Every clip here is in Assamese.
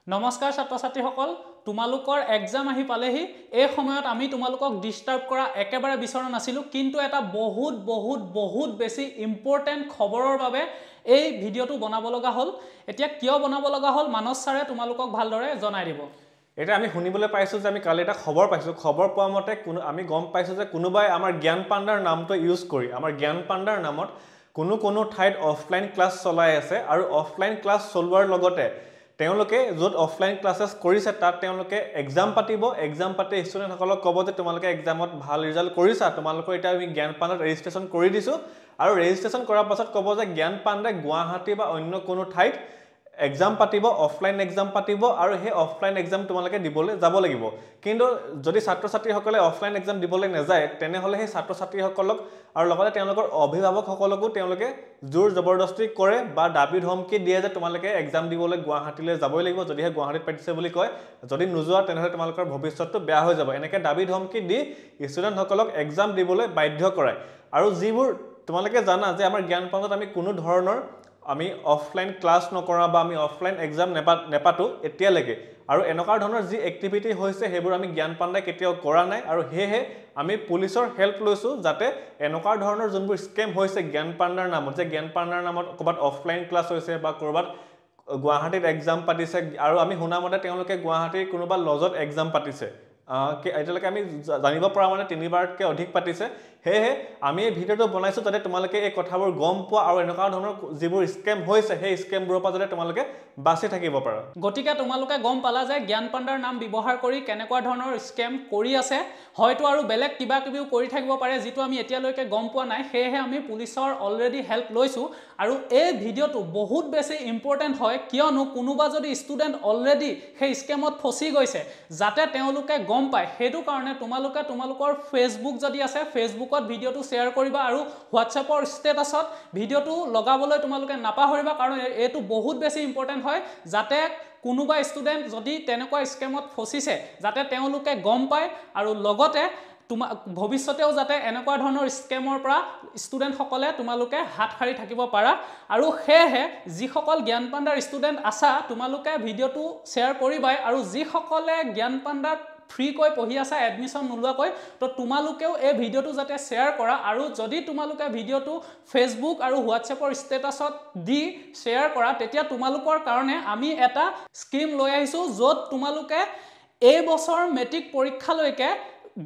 নমস্কাৰ ছাত্ৰ ছাত্ৰীসকল তোমালোকৰ এক্সাম আহি পালেহি এই সময়ত আমি তোমালোকক ডিস্টাৰ্ব কৰা একেবাৰে বিচৰা নাছিলো কিন্তু এটা বহুত বেছি ইম্পৰ্টেন্ট খবৰৰ বাবে এই ভিডিওটো বনাব লগা হ'ল এতিয়া কিয় বনাব লগা হ'ল মানস ছাৰে তোমালোকক ভালদৰে জনাই দিব এটা আমি শুনিবলৈ পাইছো যে আমি কালি এটা খবৰ পাইছো খবৰ পোৱা মতে আমি গম পাইছো যে কোনোবাই আমাৰ জ্ঞান পাণ্ডাৰ নামটো ইউজ কৰি আমাৰ জ্ঞান পাণ্ডাৰ নামত কোনো ঠাইত অফলাইন ক্লাছ চলাই আছে আৰু অফলাইন ক্লাছ চলোৱাৰ লগতে তেওঁলোকে যত অফলাইন ক্লাसेस কৰিছে তাত তেওঁলোকে এক্সাম পাতিব এক্সাম পাতে ষ্টুডেন্টসকলক ক'ব যে তোমালোকে এক্সামত ভাল ৰিজাল্ট কৰিছা তোমালোকৰ এটা আমি জ্ঞান পাণ্ডাত ৰেজিষ্ট্ৰেচন কৰি দিছো আৰু ৰেজিষ্ট্ৰেচন কৰাৰ পাছত ক'ব যে জ্ঞান পাণ্ডাই গুৱাহাটী বা অন্য কোনো ঠাইত এক্সাম পাতিব অফলাইন এক্সাম পাতিব আৰু হে অফলাইন এক্সাম তোমালোকে দিবলৈ যাব লাগিব কিন্তু যদি ছাত্ৰ ছাত্ৰীসকলে অফলাইন এক্সাম দিবলৈ নাযায় তেনেহলে হে ছাত্ৰ ছাত্ৰীসকলক আৰু লগতে তেওঁলোকৰ অভিভাৱকসকলকো তেওঁলোকে জোৰ জবৰদস্তি কৰে বা দাবী ধমকি দিয়ে যে তোমালোকে এক্সাম দিবলৈ গুৱাহাটীলৈ যাবই লাগিব যদিহে গুৱাহাটীত পাতিছে বুলি কয় যদি নোযোৱা তেনেহলে তোমালোকৰ ভৱিষ্যতটো বেয়া হৈ যাব এনেকৈ দাবী ধমকি দি ষ্টুডেন্টসকলক এক্সাম দিবলৈ বাধ্য কৰায় আৰু যিবোৰ তোমালোকে জানা যে আমাৰ জ্ঞান পাণ্ডাত আমি কোনো ধৰণৰ আমি অফলাইন ক্লাছ নকৰা বা আমি অফলাইন এক্সাম নেপাটো এতিয়ালৈকে আৰু এনেকুৱা ধৰণৰ যি এক্টিভিটি হৈছে হেবোৰ আমি জ্ঞান পাণ্ডাই কেতিয়াও কৰা নাই আৰু হেহে আমি পুলিচৰ হেল্প লৈছো যাতে এনেকুৱা ধৰণৰ যোনবোৰ স্কেম হৈছে জ্ঞান পাণ্ডাৰ নামত যে জ্ঞান পাণ্ডাৰ নামত ক'বাত অফলাইন ক্লাছ হৈছে বা ক'বাত গুৱাহাটীত এক্সাম পাতিছে আৰু আমি শুনামতে তেওঁলোকে গুৱাহাটীৰ কোনোবা লজত এক্সাম পাতিছে এতিয়ালৈকে আমি জানিব পৰা মানে 3বাৰতকৈ অধিক পাতিছে হেহে আমি এই ভিডিওটো বনাইছো যাতে তোমালোকে এই কথাবোৰ গম পোৱা আৰু এনেকুৱা ধৰণৰ যিবোৰ স্কেম হৈছে সেই স্কেমবোৰৰ পৰা যাতে তোমালোকে বাচি থাকিব পাৰা গতিকে তোমালোকে গম পালা যে জ্ঞান পাণ্ডাৰ নাম ব্যৱহাৰ কৰি কেনেকুৱা ধৰণৰ স্কেম কৰি আছে হয়তো আৰু বেলেগ কিবা কিবিও কৰি থাকিব পাৰে যেটো আমি এতিয়ালৈকে গম পোৱা নাই হেহে আমি পুলিচৰ অলৰেডি হেল্প লৈছো আৰু এই ভিডিওটো বহুত বেছি ইম্পৰ্টেন্ট হয় কিয়নো কোনোবা যদি ষ্টুডেন্ট অলৰেডি সেই স্কেমত ফসি গৈছে যাতে তেওঁলোকে গম পায় হেতু কাৰণে তোমালোকৰ ফেসবুক যদি আছে ফেসবুকত ভিডিওটো শেয়াৰ কৰিবা আৰু হোৱাটছএপৰ ষ্টেটাছত ভিডিওটো লগাবলৈ তোমালোকে নাপাহৰিবা কাৰণ এটো বহুত বেছি ইম্পৰ্টেন্ট হয় যাতে কোনোবা ষ্টুডেন্ট যদি তেনেকুৱা স্কেমত ফসিছে যাতে তেওঁলোকে গম পায় আৰু লগতে ভৱিষ্যতেও যাতে এনেকুৱা ধৰণৰ স্কেমৰ পৰা ষ্টুডেন্ট সকলে তোমালোকে হাত খাৰি থাকিব পাৰা আৰু হেহে যি সকল জ্ঞান পাণ্ডাৰ ষ্টুডেন্ট আছা তোমালোকে ভিডিওটো শেয়াৰ কৰিবাই আৰু যি সকলে জ্ঞান পাণ্ডাত ফ্ৰী কৈ পঢ়ি আছে এডমিশন নোলোৱা কৈ তো তোমালোকেও এই ভিডিওটো যাতে শেয়াৰ কৰা আৰু যদি তোমালোকে ভিডিওটো ফেসবুক আৰু হোৱাটছএপৰ ষ্টেটাছত দি শেয়াৰ কৰা তেতিয়া তোমালোকৰ কাৰণে আমি এটা স্কিম লৈ আহিছো যত তোমালোকে এই বছৰ মেট্ৰিক পৰীক্ষালৈকে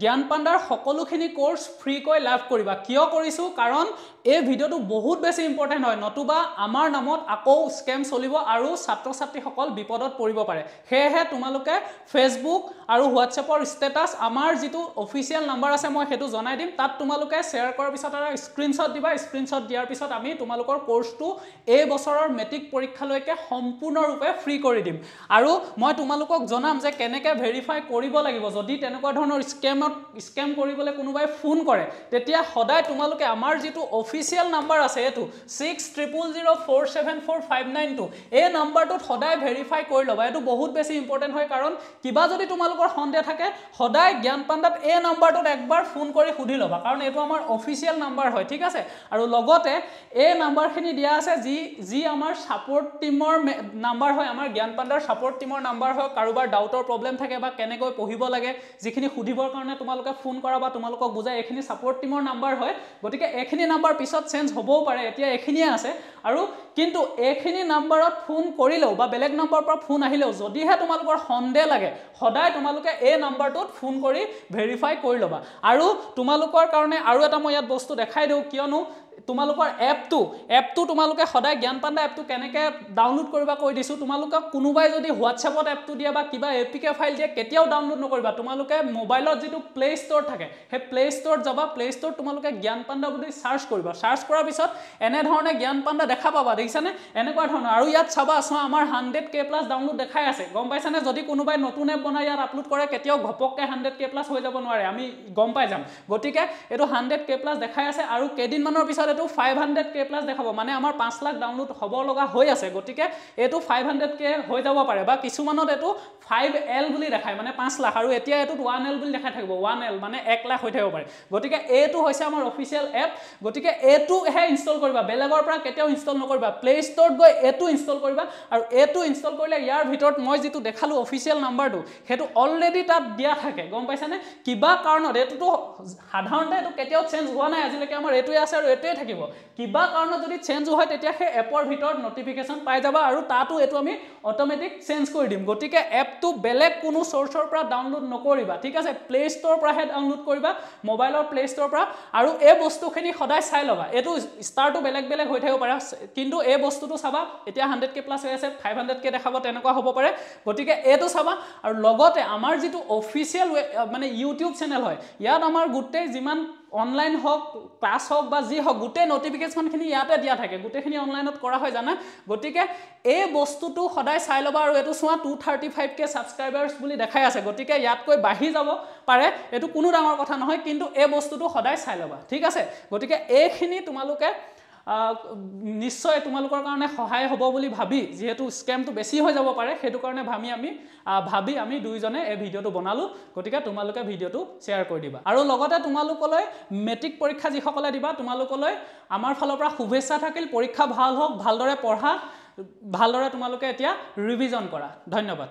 জ্ঞান পাণ্ডাৰ সকলোখিনি কোৰ্স ফ্ৰী কৈ লাভ কৰিবা কিয় কৰিছো কাৰণ এই ভিডিওটো বহুত বেছি ইম্পৰ্টেন্ট হয় নতুবা আমাৰ নামত আকৌ স্কেম চলিব আৰু ছাত্ৰ ছাত্ৰীসকল বিপদত পৰিব পাৰে হেহে তোমালোকে ফেসবুক আৰু হোৱাটছএপৰ ষ্টেটাস আমাৰ যেটো অফিচিয়েল নাম্বাৰ আছে মই হেতু জনাই দিম তাত তোমালোকে শেয়াৰ কৰাৰ পিছত এটা স্ক্ৰিনশ্বট দিবা স্ক্ৰিনশ্বট দিয়াৰ পিছত আমি তোমালোকৰ কোৰ্সটো এই বছৰৰ মেট্ৰিক পৰীক্ষালৈকে সম্পূৰ্ণৰূপে ফ্ৰী কৰি দিম আৰু মই তোমালোকক জনাম যে কেনেকৈ ভেৰিফাই কৰিব লাগিব যদি তেনেকুৱা ধৰণৰ স্কেম কৰিবলৈ কোনোবাই ফোন কৰে তেতিয়া সদায় তোমালোকে আমাৰ যেটো অফিচিয়েল নাম্বাৰ আছে এটো 6000474592 এই নাম্বাৰটোত সদায় ভেৰিফাই কৰি লবা এটো বহুত বেছি ইম্পৰ্টেন্ট হয় কাৰণ কিবা যদি তোমালোকৰ সন্দেহ থাকে সদায় জ্ঞান পাণ্ডাত এই নাম্বাৰটোত একবাৰ ফোন কৰি সুধি লবা কাৰণ এটো আমাৰ অফিচিয়েল নাম্বাৰ হয় ঠিক আছে আৰু লগতে এই নাম্বাৰখিনি দিয়া আছে যি আমাৰ সাপোৰ্ট টিমৰ নাম্বাৰ হয় আমাৰ জ্ঞান পাণ্ডাৰ সাপোৰ্ট টিমৰ নাম্বাৰ হয় কাৰোবাৰ ডাউটৰ প্ৰবলেম থাকে বা কেনেকৈ পঢ়িব লাগে যিখিনি সুধিবৰ কাৰণে তোমালোকে ফোন কৰা বা তোমালোকক বুজাই এখিনি সাপোৰ্ট টিমৰ নাম্বাৰ হয় গতিকে এখিনি নাম্বাৰ পিছত চেঞ্জ হ'বও পাৰে এতিয়া এখিনিয়ে আছে আৰু কিন্তু এখিনি নাম্বাৰত ফোন কৰিলেও বা বেলেগ নাম্বাৰৰ পৰা ফোন আহিলেও যদিহে তোমালোকৰ সন্দেহ লাগে সদায় তোমালোকে এই নাম্বাৰটোত ফোন কৰি ভেৰিফাই কৰি লবা আৰু তোমালোকৰ কাৰণে আৰু এটা মই ইয়াত বস্তু দেখাই দিও কিয়নো তোমালোকৰ এপটো তোমালোকে সদায় জ্ঞান পাণ্ডা এপটো কেনেকৈ ডাউনলোড কৰিবা কৈ দিছো তোমালোকক কোনোবাই যদি হোৱাটছএপত এপটো দিয়া বা কিবা এপিকে ফাইল দিয়া কেতিয়াও ডাউনলোড নকৰিবা তোমালোকে মোবাইলত যেটো প্লে ষ্ট'ৰ থাকে হে প্লে ষ্ট'ৰত যাবা প্লে ষ্ট'ৰত তোমালোকে জ্ঞান পাণ্ডা বুলি সাৰ্চ কৰিবা সাৰ্চ কৰাৰ পিছত এনে ধৰণে জ্ঞান পাণ্ডা দেখা পাবা দেখিছানে এনেকুৱা ধৰণৰ আৰু ইয়াত চাবা আমাৰ 100k+ ডাউনলোড দেখাই আছে গম পাইছানে যদি কোনোবাই নতুন এপ বনাই ইয়াত আপলোড কৰে কেতিয়াও ঘপককে 100k+ হৈ যাব নোৱাৰে আমি গম পাই যাম গতিকে এটো 100k+ দেখাই আছে আৰু কেদিন মানৰ পিছত পিছত এইটো 500K প্লাছ দেখাব মানে আমাৰ 5 লাখ ডাউনলোড হ'ব লগা হৈ আছে গতিকে এইটো 500K হৈ যাব পাৰে বা কিছুমানত এইটো 5L বুলি দেখায় মানে 5 লাখ আৰু এতিয়া এইটো 1L বুলি দেখাই থাকিব 1L মানে 1 লাখ হৈ থাকিব পাৰে গতিকে এইটো হৈছে আমাৰ অফিচিয়েল এপ গতিকে এইটো হে ইনষ্টল কৰিবা বেলেগৰ পৰা কেতিয়াও ইনষ্টল নকৰিবা প্লে ষ্টৰত গৈ এইটো ইনষ্টল কৰিবা আৰু এইটো ইনষ্টল কৰিলে ইয়াৰ ভিতৰত মই যেটো দেখালো অফিচিয়েল নাম্বাৰটো হেতু অলৰেডি তাত দিয়া থাকে গম পাইছানে কিবা কাৰণত এটোটো সাধাৰণতে এটো কেতিয়াও চেঞ্জ হোৱা নাই আজিলৈকে আমাৰ এটোই আছে আৰু এটোই থাকিব কিবা কাৰণত যদি চেঞ্জ হয় তেতিয়া হে এপৰ ভিতৰত নটিফিকেশন পাই যাবা আৰু তাতো এটো আমি অটোমেটিক চেঞ্জ কৰি দিম গতিকে এপটো বেলেগ কোনো সোৰ্সৰ পৰা ডাউনলোড নকৰিবা ঠিক আছে প্লে ষ্টৰৰ পৰা হে ডাউনলোড কৰিবা মোবাইলৰ প্লে ষ্টৰৰ পৰা আৰু এই বস্তুখিনি সদায় চাই লবা এটো ষ্টাৰটো বেলেগ বেলেগ হৈ থাকিব পাৰে কিন্তু এই বস্তুটো চাবা এতিয়া 100K প্লাছ হৈ আছে 500K দেখাব তেনেকুৱা হ'ব পাৰে গতিকে এটো চাবা আৰু লগতে আমাৰ যেটো অফিচিয়েল মানে ইউটিউব চেনেল হয় ইয়াত আমাৰ গুটেই যিমান অনলাইন হক ক্লাস হক বা জি হক গুটে নটিফিকেশনখিনি ইয়াতে দিয়া থাকে গুটেখিনি অনলাইনত কৰা হয় জানা গতিকে এই বস্তুটো সদায় চাই লবা আৰু এটো সোৱা 235K সাবস্ক্ৰাইবাৰ্স বুলি দেখাই আছে গতিকে ইয়াত কৈ বাঢ়ি যাব পাৰে এটো কোনো ডাঙৰ কথা নহয় কিন্তু এই বস্তুটো সদায় চাই লবা ঠিক আছে গতিকে এইখিনি তোমালোকে নিশ্চয় তোমালোকৰ কাৰণে সহায় হ'ব বুলি ভাবি যেহেতু স্ক্যামটো বেছি হৈ যাব পাৰে হেতু কাৰণে ভাবি আমি দুইজনে এই ভিডিওটো বনালো গতিকে তোমালোকে ভিডিওটো শেয়াৰ কৰি দিবা আৰু লগতে তোমালোকলৈ মেট্ৰিক পৰীক্ষা যি সকলে দিবা তোমালোকলৈ আমাৰ ফালৰ পৰা শুভেচ্ছা থাকিল পৰীক্ষা ভাল হওক ভালদৰে পঢ়া ভালদৰে তোমালোকে এতিয়া ৰিভিজন কৰা ধন্যবাদ